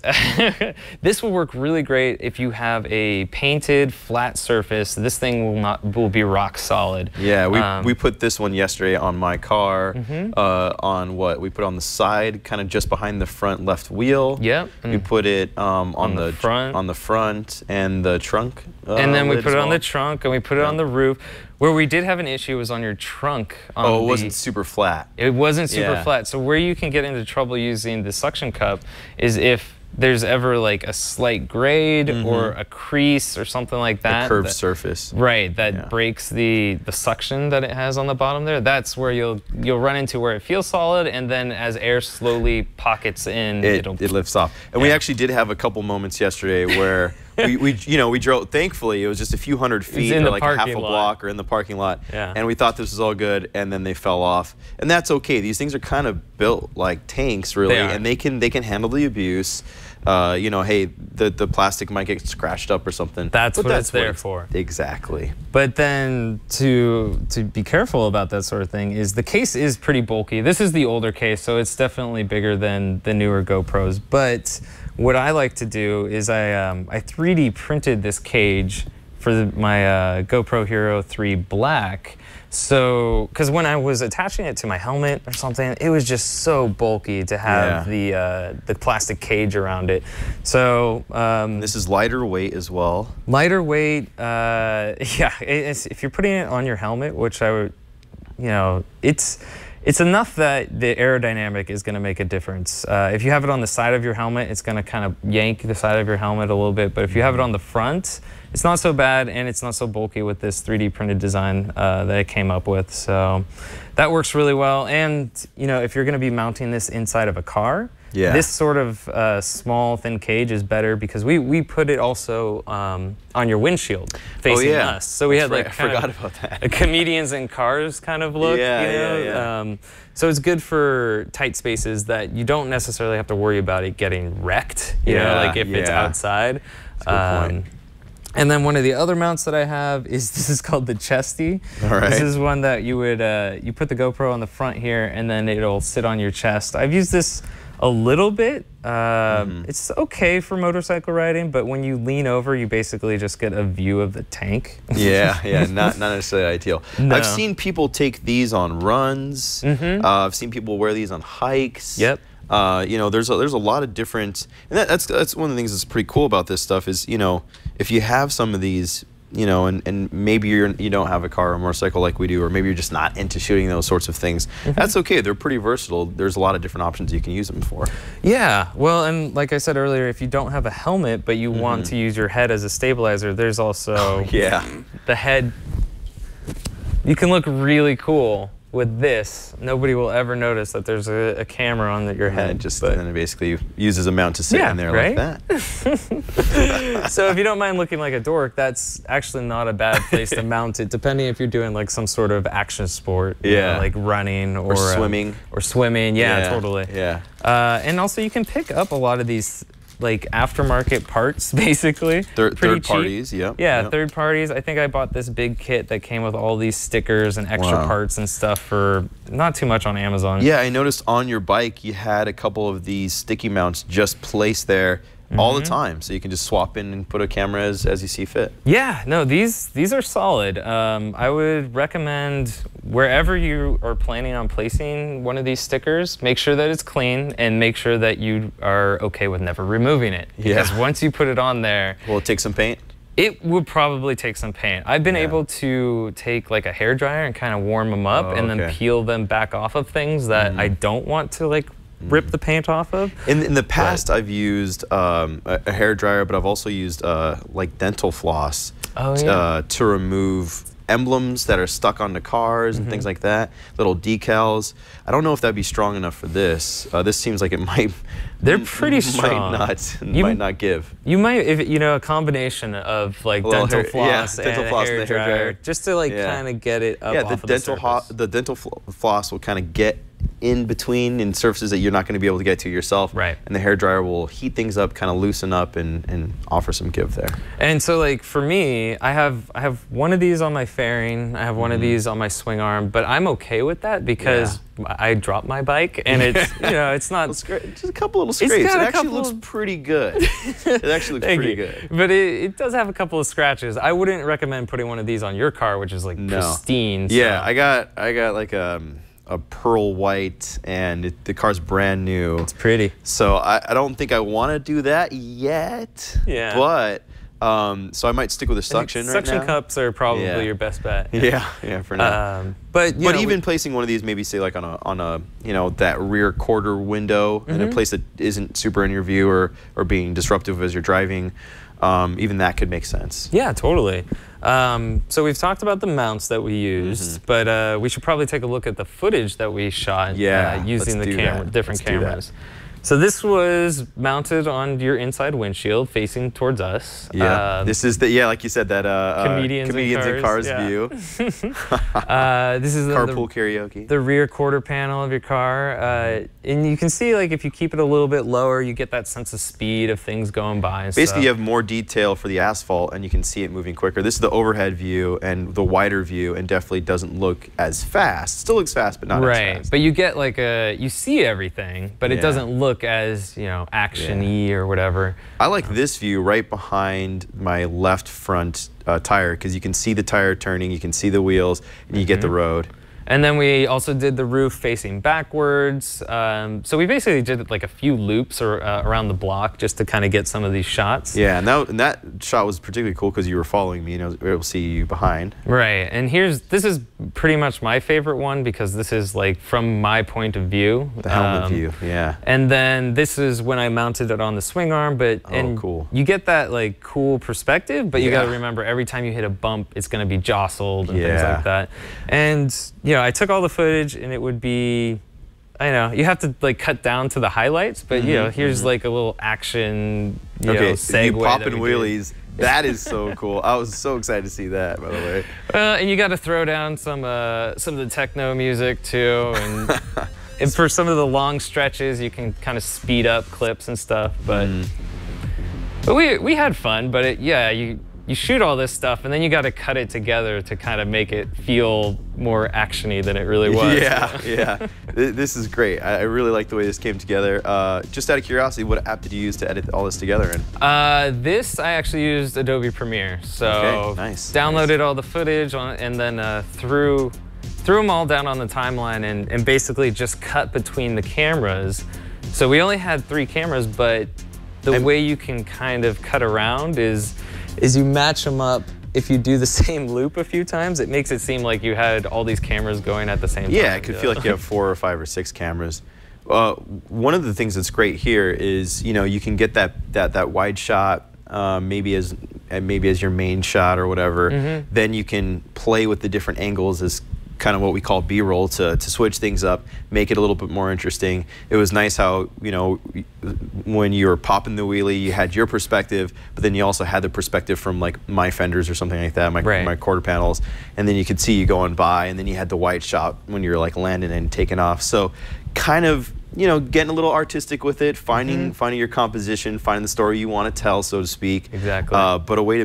this will work really great if you have a painted flat surface. This thing will be rock solid. Yeah, we put this one yesterday on my car. On what we put on the side, kind of just behind the front left wheel. Yep. We put it on the front and the trunk. And then we put it on the trunk, and we put it on the roof. Where we did have an issue was on your trunk. It wasn't super flat. It wasn't super flat. So where you can get into trouble using the suction cup is if there's ever like a slight grade or a crease or something like that. A curved surface. Right, that breaks the suction that it has on the bottom there. That's where you'll run into where it feels solid, and then as air slowly pockets in, it lifts off. And we actually did have a couple moments yesterday where we drove, thankfully it was just a few hundred feet or like half a block or in the parking lot, and we thought this was all good, and then they fell off. And that's okay. These things are kind of built like tanks, really, and they can handle the abuse. You know, hey, the plastic might get scratched up or something. That's what it's there for. Exactly. But then to be careful about that sort of thing is the case is pretty bulky. This is the older case, so it's definitely bigger than the newer GoPros. But what I like to do is I 3D printed this cage for my GoPro Hero 3 Black. So, because when I was attaching it to my helmet or something, it was just so bulky to have the plastic cage around it. So this is lighter weight as well. Lighter weight, if you're putting it on your helmet, which I would, you know, it's enough that the aerodynamic is going to make a difference. If you have it on the side of your helmet, it's going to kind of yank the side of your helmet a little bit. But if you have it on the front, it's not so bad, and it's not so bulky with this 3D printed design that I came up with. So that works really well. And you know, if you're going to be mounting this inside of a car, this sort of small, thin cage is better, because we put it also on your windshield facing us. So we had like kind of a comedians in cars kind of look. So it's good for tight spaces that you don't necessarily have to worry about it getting wrecked. You know, like if it's outside. That's a good point. And then one of the other mounts that I have is, this is called the Chesty. All right. This is one that you would, you put the GoPro on the front here, and then it'll sit on your chest. I've used this a little bit. It's okay for motorcycle riding, but when you lean over, you basically just get a view of the tank. Not necessarily ideal. No. I've seen people take these on runs. I've seen people wear these on hikes. Yep. You know, there's a lot of different, and that's one of the things that's pretty cool about this stuff is, you know, if you have some of these, you know, and maybe you don't have a car or motorcycle like we do, or maybe you're just not into shooting those sorts of things, that's okay. They're pretty versatile. There's a lot of different options you can use them for. Yeah, well, and like I said earlier, if you don't have a helmet, but you want to use your head as a stabilizer, there's also the head. You can look really cool with this, nobody will ever notice that there's a camera on your head. And then it basically uses a mount to sit in there like that. So if you don't mind looking like a dork, that's actually not a bad place to mount it, depending if you're doing like some sort of action sport, you know, like running or swimming. Or swimming, yeah, totally. Yeah. And also you can pick up a lot of these like aftermarket parts, basically. Third parties, yeah. Third parties. I think I bought this big kit that came with all these stickers and extra parts and stuff for not too much on Amazon. Yeah, I noticed on your bike you had a couple of these sticky mounts just placed there all the time, so you can just swap in and put a camera as you see fit. Yeah, no, these are solid. I would recommend wherever you are planning on placing one of these stickers, make sure that it's clean and make sure that you are okay with never removing it. Because once you put it on there... Will it take some paint? It would probably take some paint. I've been able to take like a hairdryer and kind of warm them up and then peel them back off of things that I don't want to like rip the paint off of. In the past, I've used a hair dryer, but I've also used like dental floss to remove emblems that are stuck onto cars and things like that, little decals. I don't know if that'd be strong enough for this. This seems like it might. They're pretty strong. Might not give. You might, if you know, a combination of like dental floss and a hair dryer, just to like kind of get it up off of the surface. The dental floss will kind of get in between in surfaces that you're not going to be able to get to yourself. Right. And the hair dryer will heat things up, kind of loosen up and offer some give there. And so like for me, I have one of these on my fairing, I have one of these on my swing arm, but I'm okay with that because I dropped my bike and it's, you know, it's not... Just a couple little scrapes. It actually looks pretty good. It actually looks pretty good. But it does have a couple of scratches. I wouldn't recommend putting one of these on your car, which is like pristine. Yeah, I got like a pearl white, and the car's brand new. It's pretty. So I don't think I want to do that yet. Yeah. But so I might stick with a suction right now. Suction cups are probably your best bet. Yeah, for now. But even placing one of these, maybe say like on a you know, that rear quarter window in a place that isn't super in your view or being disruptive as you're driving, even that could make sense. Yeah, totally. So we've talked about the mounts that we used, but we should probably take a look at the footage that we shot using the different cameras. So this was mounted on your inside windshield facing towards us. Yeah, this is the, like you said, that comedians in cars view. This is carpool karaoke. The rear quarter panel of your car. And you can see, like, if you keep it a little bit lower, you get that sense of speed of things going by and Basically, you have more detail for the asphalt, and you can see it moving quicker. This is the overhead view and the wider view, and definitely doesn't look as fast. Still looks fast, but not as fast. Right, but you get like you see everything, but it doesn't look as, you know, action-y or whatever. I like this view right behind my left front tire, because you can see the tire turning, you can see the wheels, and you get the road. And then we also did the roof facing backwards. So we basically did like a few loops around the block just to kind of get some of these shots. Yeah, and that shot was particularly cool because you were following me and I was able to see you behind. Right, and this is pretty much my favorite one because this is like from my point of view. The helmet view, yeah. And then this is when I mounted it on the swing arm, but cool. You get that like cool perspective, but you got to remember every time you hit a bump, it's going to be jostled and things like that. And you know, I took all the footage and it would be, I know, you have to like cut down to the highlights, but you know, here's like a little action, you know, segue. You popping wheelies. That is so cool. I was so excited to see that, by the way. And you got to throw down some of the techno music too, and for some of the long stretches, you can kind of speed up clips and stuff. But we had fun. But you shoot all this stuff, and then you got to cut it together to kind of make it feel more actiony than it really was. Yeah. This is great. I really like the way this came together. Just out of curiosity, what app did you use to edit all this together in? This, I actually used Adobe Premiere. So downloaded all the footage and then threw them all down on the timeline and basically just cut between the cameras. So we only had 3 cameras, but the way you can kind of cut around is you match them up. If you do the same loop a few times, it makes it seem like you had all these cameras going at the same time. Yeah, it could feel like you have 4 or 5 or 6 cameras. One of the things that's great here is, you know, you can get that wide shot maybe as your main shot or whatever. Then you can play with the different angles as kind of what we call B-roll to switch things up, make it a little bit more interesting. It was nice how, you know, when you were popping the wheelie, you had your perspective, but then you also had the perspective from like my fenders or something like that, my quarter panels, and then you could see you going by, and then you had the wide shot when you were like landing and taking off. So kind of, you know, getting a little artistic with it, finding your composition, finding the story you want to tell, so to speak. Exactly. But a way to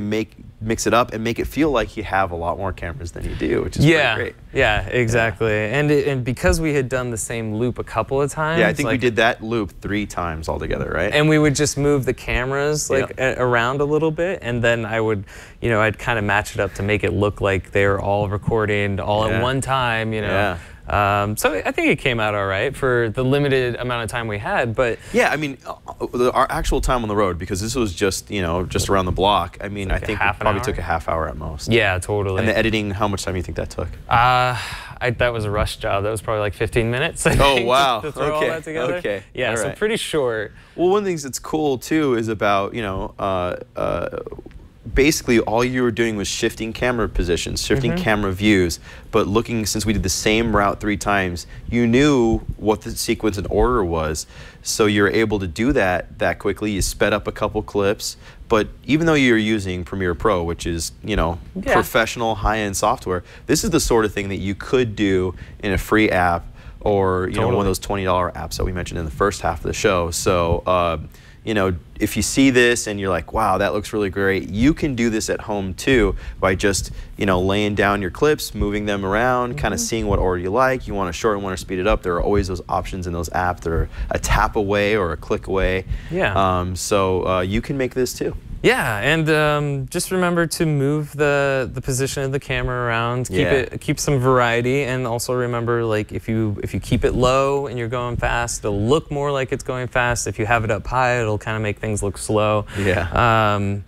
mix it up and make it feel like you have a lot more cameras than you do, which is pretty great. Yeah, exactly. And because we had done the same loop a couple of times. Yeah, I think we did that loop 3 times altogether, right? And we would just move the cameras like around a little bit, and then I would, you know, I'd kind of match it up to make it look like they were all recording all at one time, you know. Yeah. So I think it came out all right for the limited amount of time we had, but yeah, I mean, our actual time on the road, because this was just, you know, just around the block. I mean, like I think it probably took a half hour at most. Yeah, totally. And the editing, how much time do you think that took? That was a rush job. That was probably like 15 minutes. I think, oh wow! To throw all that together. Okay. Yeah, so pretty short. Well, one of the things that's cool too is about, you know, basically all you were doing was shifting camera positions, shifting camera views, but looking, since we did the same route 3 times, you knew what the sequence and order was, so you're able to do that quickly. You sped up a couple clips, but even though you're using Premiere Pro, which is, you know, professional high-end software, this is the sort of thing that you could do in a free app, or, you know, one of those $20 apps that we mentioned in the first half of the show. So you know, if you see this and you're like, wow, that looks really great, you can do this at home too by just, you know, laying down your clips, moving them around, kind of seeing what order you like. You want to shorten, want to speed it up. There are always those options in those apps that are a tap away or a click away. Yeah. So you can make this too. Yeah, and just remember to move the position of the camera around, keep some variety, and also remember, like, if you keep it low and you're going fast, it'll look more like it's going fast. If you have it up high, it'll kind of make things look slow. Yeah.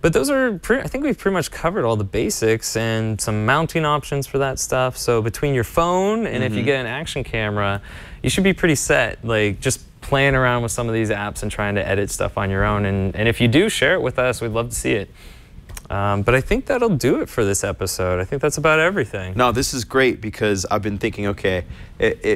But those are, I think we've pretty much covered all the basics and some mounting options for that stuff. So between your phone and if you get an action camera, you should be pretty set. Like, just playing around with some of these apps and trying to edit stuff on your own. And if you do, share it with us. We'd love to see it. But I think that'll do it for this episode. I think that's about everything. No, this is great, because I've been thinking, okay,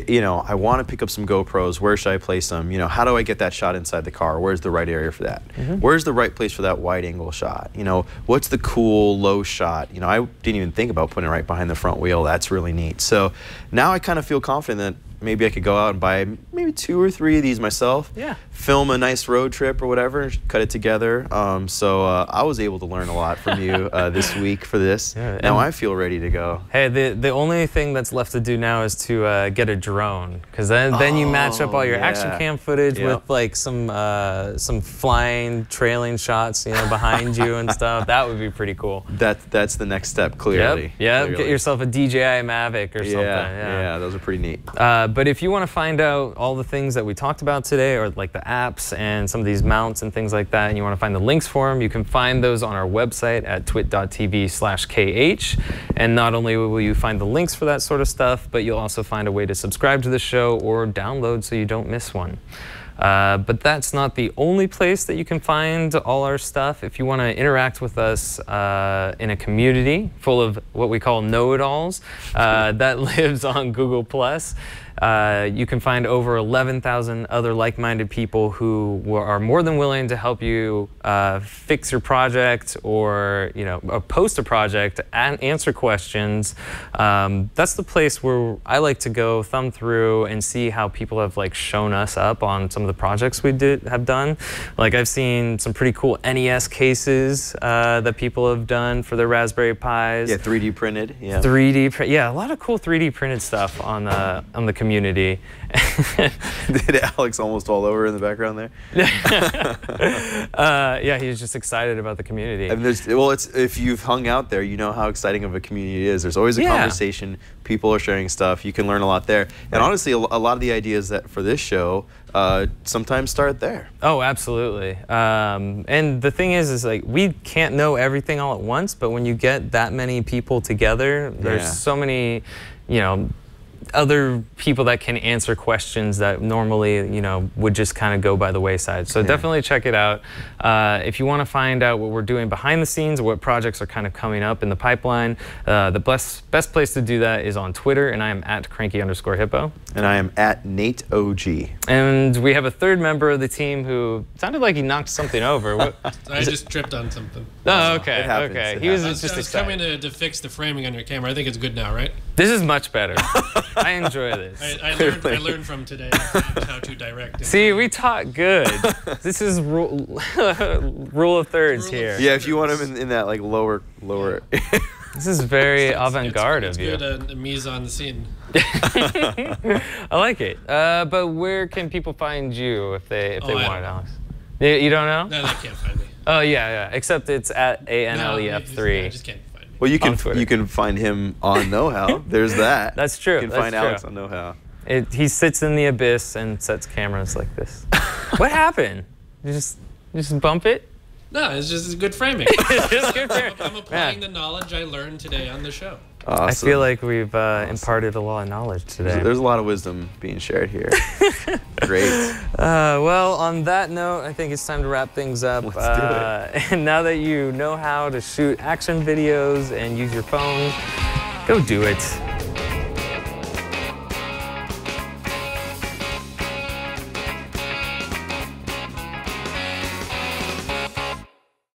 you know, I want to pick up some GoPros. Where should I place them? You know, how do I get that shot inside the car? Where's the right area for that? Where's the right place for that wide angle shot? You know, what's the cool low shot? You know, I didn't even think about putting it right behind the front wheel. That's really neat. So now I kind of feel confident that maybe I could go out and buy maybe 2 or 3 of these myself. Yeah. Film a nice road trip or whatever, cut it together. So I was able to learn a lot from you this week for this. Yeah, now I feel ready to go. Hey, the only thing that's left to do now is to get a drone, because then you match up all your action cam footage with like some flying, trailing shots, you know, behind you and stuff. That would be pretty cool. That's the next step, clearly. Yep. Get yourself a DJI Mavic or something. Yeah, those are pretty neat. But if you want to find out all the things that we talked about today, or like the apps and some of these mounts and things like that, and you want to find the links for them, you can find those on our website at twit.tv/KH. And not only will you find the links for that sort of stuff, but you'll also find a way to subscribe to the show or download so you don't miss one. But that's not the only place that you can find all our stuff. If you want to interact with us in a community full of what we call know-it-alls that lives on Google+, you can find over 11,000 other like-minded people who are more than willing to help you fix your project, or post a project and answer questions. That's the place where I like to go thumb through and see how people have shown us up on some of the projects we have done. Like, I've seen some pretty cool NES cases that people have done for their Raspberry Pis. Yeah, 3D printed. Yeah. Yeah, a lot of cool 3D printed stuff on the community. Did Alex almost fall over in the background there? Yeah, he's just excited about the community. And if you've hung out there, you know how exciting of a community it is. There's always a conversation. People are sharing stuff. You can learn a lot there. And honestly, a lot of the ideas for this show sometimes start there. Oh, absolutely. And the thing is we can't know everything all at once, but when you get that many people together, there's so many, other people that can answer questions that normally, you know, would just kind of go by the wayside. So definitely check it out. If you want to find out what we're doing behind the scenes, what projects are kind of coming up in the pipeline, the best place to do that is on Twitter, and I am at @cranky_hippo. And I am at NateOG. And we have a third member of the team who sounded like he knocked something over. What? I just tripped on something. Oh, okay, okay. He was just I was coming to fix the framing on your camera. I think it's good now, right? This is much better. I enjoy this. I learned from today how to direct. See, we taught good. This is rule of thirds here. Yeah, if you want him in that like lower. This is very avant-garde of you. It's good mise en scene. I like it. But where can people find you if they want, Alex? You don't know? No, they can't find me. Oh yeah. Except it's at ANLEF3. I just can't find me. Well, you can find him on Know How. There's that. That's true. You can find Alex on Know How. He sits in the abyss and sets cameras like this. What happened? You just bump it? No, it's just good framing. It's just good framing. I'm applying the knowledge I learned today on the show. Awesome. I feel like we've imparted a lot of knowledge today. There's a lot of wisdom being shared here. Great. Well, on that note, I think it's time to wrap things up. Let's do it. And now that you know how to shoot action videos and use your phone, go do it.